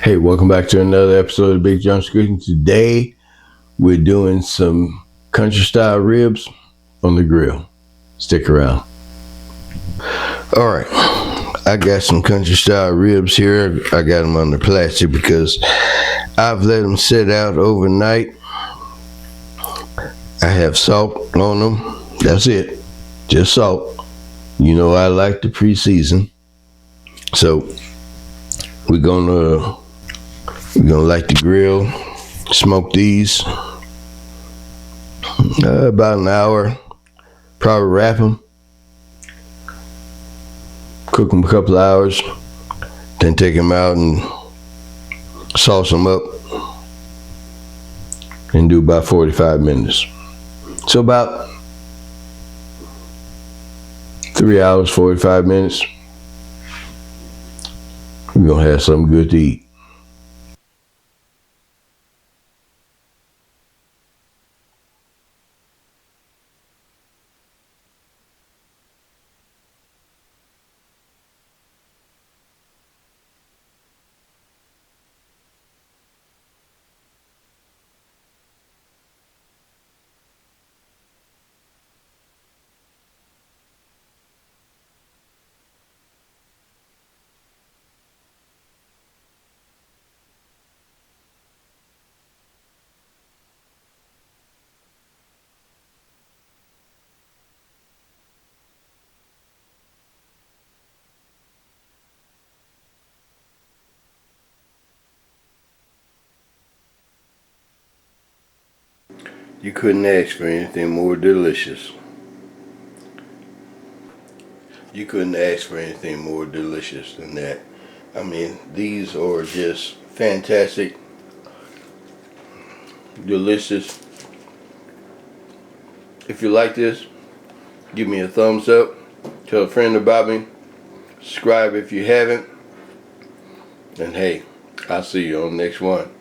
Hey, welcome back to another episode of Big John Cooking. Today, we're doing some country style ribs on the grill. Stick around. All right, I got some country style ribs here. I got them under plastic because I've let them sit out overnight. I have salt on them. That's it, just salt. You know I like to pre-season, so we're gonna light the grill, smoke these about an hour, probably wrap them, cook them a couple of hours, then take them out and sauce them up and do about 45 minutes. So about 3 hours, 45 minutes, we're gonna have something good to eat. You couldn't ask for anything more delicious. You couldn't ask for anything more delicious than that. I mean, these are just fantastic, delicious. If you like this, give me a thumbs up. Tell a friend about me. Subscribe if you haven't. And hey, I'll see you on the next one.